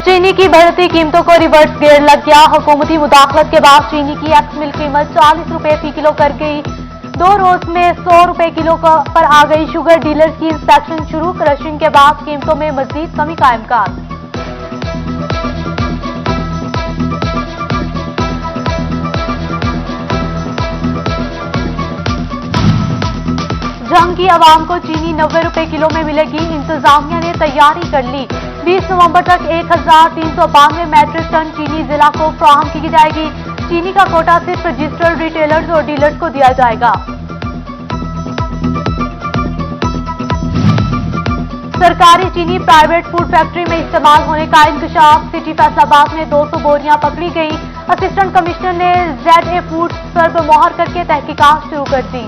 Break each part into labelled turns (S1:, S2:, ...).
S1: चीनी की बढ़ती कीमतों को रिवर्स गियर लग गया। हुकूमती मुदाखलत के बाद चीनी की एक्स मिल कीमत 40 रुपए फी किलो कर गई। 2 रोज में 100 रुपए किलो पर आ गई। शुगर डीलर्स की इंस्पेक्शन शुरू। क्रशिंग के बाद कीमतों में मजीद कमी का इम्कान। जंग की आवाम को चीनी 90 रुपए किलो में मिलेगी। इंतजामिया ने तैयारी कर ली। 20 नवंबर तक 1392 मैट्रिक टन चीनी जिला को फराहम की जाएगी। चीनी का कोटा सिर्फ रजिस्टर्ड रिटेलर्स और डीलर्स को दिया जाएगा। सरकारी चीनी प्राइवेट फूड फैक्ट्री में इस्तेमाल होने का इंकशाफ। सिटी फैसलाबाद में 200 बोरियां पकड़ी गई। असिस्टेंट कमिश्नर ने ZA फूड पर मोहर करके तहकीकात शुरू कर दी।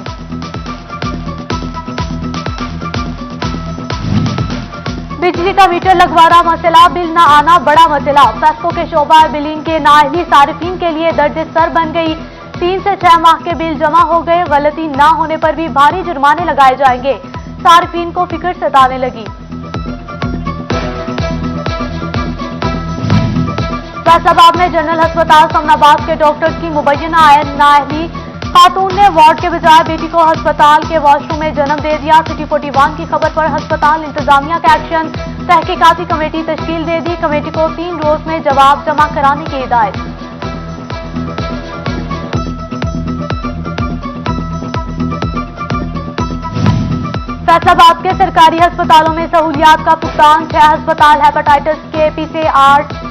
S1: बिजली का मीटर लगवाना मसला, बिल न आना बड़ा मसला। फैस्को के शोबा बिलिंग के नाअहली सारिफीन के लिए दर्द सर बन गई। 3 से 6 माह के बिल जमा हो गए। गलती न होने पर भी भारी जुर्माने लगाए जाएंगे। सारिफीन को फिक्र सताने लगी। फैसलाबाद में जनरल अस्पताल समनाबाद के डॉक्टर्स की मुबैना नाअहली। खातून ने वार्ड के बजाय बेटी को अस्पताल के वॉशरूम में जन्म दे दिया। सिटी 41 की खबर पर अस्पताल इंतजामिया का एक्शन। तहकीकाती कमेटी तश्कील दे दी। कमेटी को 3 रोज में जवाब जमा कराने की हिदायत। फैसलाबाद के सरकारी अस्पतालों में सहूलियात का भुगतान। 6 अस्पताल हेपेटाइटिस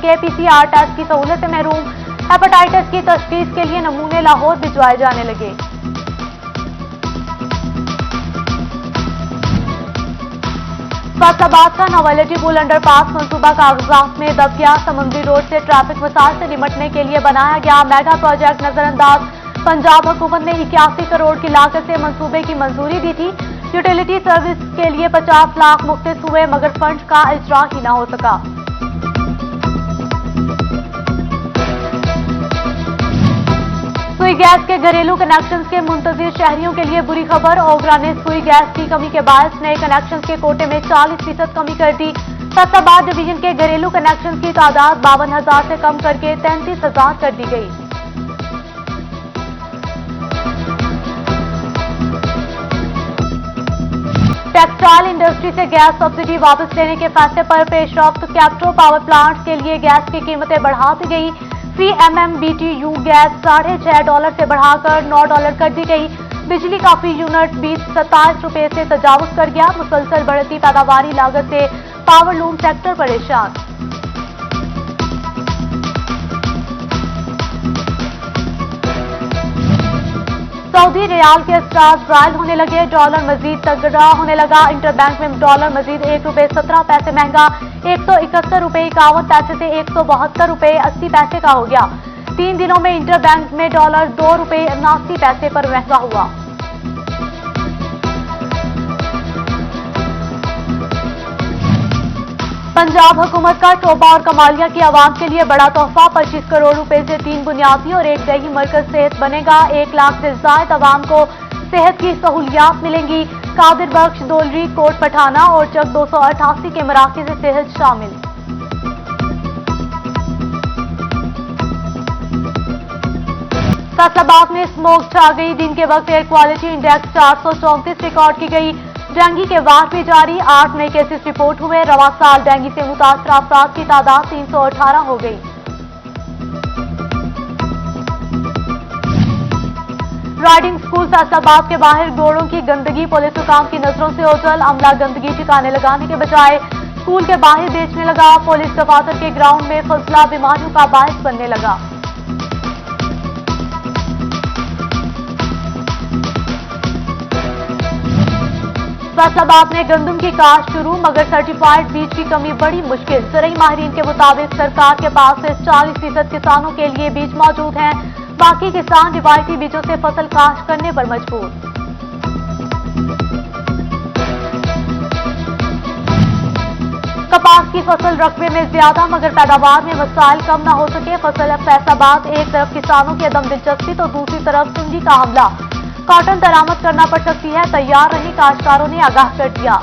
S1: KPCR टेस्ट की सहूलत से महरूम। हेपेटाइटिस की तशखीस के लिए नमूने लाहौर भिजवाए जाने लगे। फैसलाबाद का नोवेलिटी पुल अंडरपास मंसूबा कागजात में दब गया। समुद्री रोड से ट्रैफिक मसाइल से निपटने के लिए बनाया गया मेगा प्रोजेक्ट नजरअंदाज। पंजाब हुकूमत ने 81 करोड़ की लागत से मंसूबे की मंजूरी दी थी। यूटिलिटी सर्विस के लिए 50 लाख मुख्तस हुए मगर फंड का इजरा ही न हो सका। सुई गैस के घरेलू कनेक्शंस के मुंतजिर शहरियों के लिए बुरी खबर। ओगरा ने सुई गैस की कमी के बायस नए कनेक्शंस के कोटे में 40% कमी कर दी। फैसलाबाद डिवीजन के घरेलू कनेक्शंस की तादाद 52,000 से कम करके 33,000 कर दी गई। टेक्सटाइल इंडस्ट्री से गैस सब्सिडी वापस लेने के फैसले पर पेशरफ्त। कैप्ट्रो पावर प्लांट के लिए गैस की कीमतें बढ़ा दी गई। फी MMBTU गैस $6.5 से बढ़ाकर $9 कर दी गई। बिजली का फी यूनिट 27 रुपए से तजावुज कर गया। मुसलसल बढ़ती पैदावारी लागत से पावर लूम सेक्टर परेशान। सऊदी रियाल के स्टार्स ब्राइल होने लगे। डॉलर मजीद तगड़ा होने लगा। इंटरबैंक में डॉलर मजीद ₹1.17 महंगा 171 रुपए 51 पैसे से 172 रुपए 80 पैसे का हो गया। 3 दिनों में इंटरबैंक में डॉलर ₹2.79 पर महंगा हुआ। पंजाब हुकूमत का टोबा और कमालिया की आवाम के लिए बड़ा तोहफा। 25 करोड़ रुपए से 3 बुनियादी और 1 दही मरकज सेहत बनेगा। 1 लाख से ज्यादा आवाम को सेहत की सहूलियात मिलेंगी। कादिर बख्श, दोलरी, कोट पठाना और चक 288 के मराकज़ सेहत शामिल। फैसलाबाद में स्मोक छा गई। दिन के वक्त एयर क्वालिटी इंडेक्स 434 रिकॉर्ड की गई। डेंगू के वार भी जारी। 8 नए केसेस रिपोर्ट हुए। रवा साल डेंगू से मुतासर अफराद की तादाद 318 हो गई। राइडिंग स्कूल फैसलाबाद के बाहर घोड़ों की गंदगी पुलिस हुकाम की नजरों से ओझल। अमला गंदगी ठिकाने लगाने के बजाय स्कूल के बाहर बेचने लगा। पुलिस दफातर के ग्राउंड में फजला बीमारियों का बायस बनने लगा। फैसलाबाद में गंदम की काश्त शुरू मगर सर्टिफाइड बीज की कमी बड़ी मुश्किल। ज़राई माहिरीन के मुताबिक सरकार के पास से 40% किसानों के लिए बीज मौजूद हैं। बाकी किसान रिवायती बीजों से फसल काश्त करने पर मजबूर। कपास की फसल रकबे में ज्यादा मगर पैदावार में मसाइल कम न हो सके। फसल फैसलाबाद एक तरफ किसानों की अदम दिलचस्पी तो दूसरी तरफ सुंडी का हमला। कॉटन दरामद करना पड़ सकती है। तैयार रहे काश्तकारों ने आगाह कर दिया।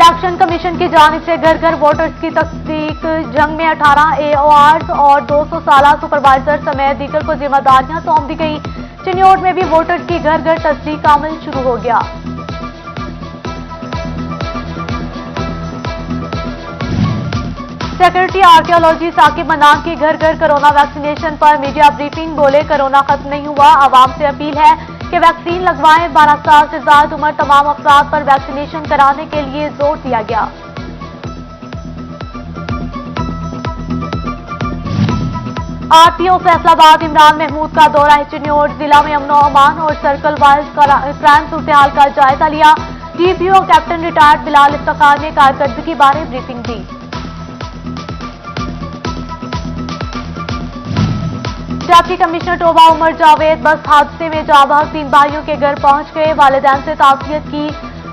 S1: इलेक्शन कमीशन की जानिब से घर घर वोटर्स की तस्दीक, जंग में 18 AORs और 200 साला सुपरवाइजर समेत दीगर को जिम्मेदारियां सौंप दी गई। चिन्योट में भी वोटर्स की घर घर तस्दीक का अमल शुरू हो गया। सेक्रेटरी आर्कियोलॉजी साकिब मनान की घर घर कोरोना वैक्सीनेशन पर मीडिया ब्रीफिंग, बोले कोरोना खत्म नहीं हुआ, आवाम से अपील है कि वैक्सीन लगवाएं। 12 साल से ज्यादा उम्र तमाम अफराद पर वैक्सीनेशन कराने के लिए जोर दिया गया। RPO फैसलाबाद इमरान महमूद का दौरा चिन्योट, जिला में अमनो अमान और सर्कल वाइज क्राइम सूरत-ए-हाल का जायजा लिया। DPO captain retired Bilal Iftikhar ने कारकर्दगी बारे ब्रीफिंग दी। Deputy commissioner Toba Umar Javed bus हादसे में जाबाज 3 भाइयों के घर पहुंच गए, वालिदैन से ताज़ियत की,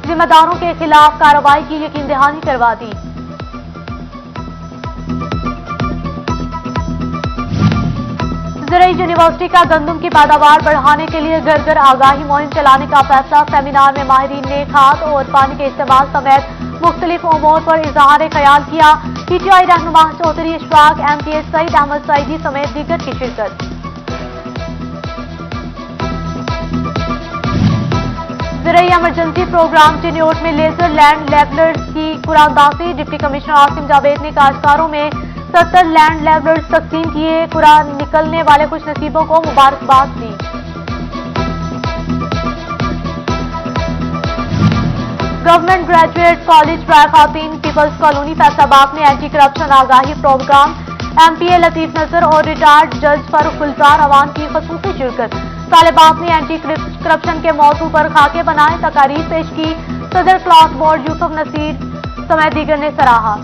S1: जिम्मेदारों के खिलाफ कार्रवाई की यकीन दहानी करवा दी। ज़राई यूनिवर्सिटी का गंदम की पैदावार बढ़ाने के लिए घर घर आगाही मुहिम चलाने का फैसला, सेमिनार में माहिरीन ने खाद और पानी के इस्तेमाल समेत मुख्तलिफ उमूर पर इजहार ख्याल किया। PTI रहनुमा चौधरी इशफाक, MPA सईद अहमद सईदी समेत दीगर की शिरकत। ज़राई इमरजेंसी प्रोग्राम चिन्योट में लेजर लैंड लेवलर्स की कुरानदासी, डिप्टी कमिश्नर आसिम जावेद ने काश्तकारों में 70 लैंड लेवलर्स तकसीम किए, कुरान निकलने वाले खुश नसीबों को मुबारकबाद दी। गवर्नमेंट ग्रेजुएट कॉलेज ट्राई खातून पीपल्स कॉलोनी फैसलाबाद में एंटी करप्शन आगाही प्रोग्राम, MPA लतीफ नजर और रिटायर्ड जज फारूक गुलजार अवान की खसूसी शिरकत। तालिबात ने एंटी करप्शन के मौजू पर खाके बनाए, तकारीर पेश की, सदर क्लास बोर्ड यूसुफ नसीर समेत दीगर ने सराहा।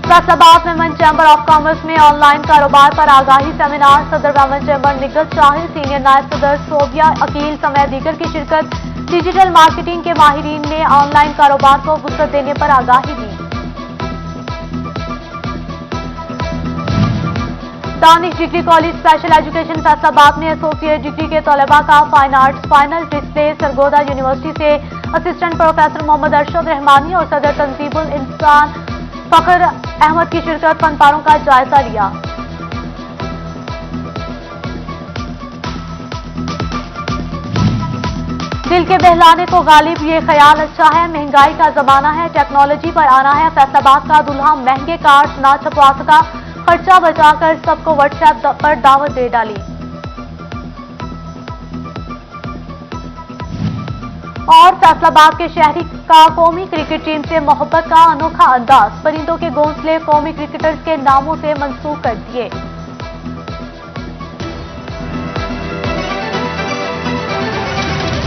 S1: फैसलाबाद में वुमेन चैंबर ऑफ कॉमर्स में ऑनलाइन कारोबार पर आगाही सेमिनार, सदर वुमेन चैंबर निगत शाहिद, सीनियर नायब सदर सोबिया अकील समेत दीगर की शिरकत। डिजिटल मार्केटिंग के माहिरीन ने ऑनलाइन कारोबार को वुसअत देने पर आगाही दी। Danish degree college special education Faisalabad में एसोसिएट डिग्री के तलबा का fine arts final display, Sargodha university से असिस्टेंट प्रोफेसर मोहम्मद अरशद रहमानी और सदर तंजीबुल इंसान फखर अहमद की शिरकत, फनपारों का जायजा लिया। दिल के बहलाने को गालिब ये ख्याल अच्छा है, महंगाई का जमाना है, टेक्नोलॉजी पर आना है, फैसलाबाद का दूल्हा महंगे कार्ड ना छपवा सका, खर्चा बचाकर सबको व्हाट्सएप पर दावत दे डाली। और फैसलाबाद के शहरी का कौमी क्रिकेट टीम से मोहब्बत का अनोखा अंदाज, परिंदों के घोंसले कौमी क्रिकेटर्स के नामों से मंसूब कर दिए।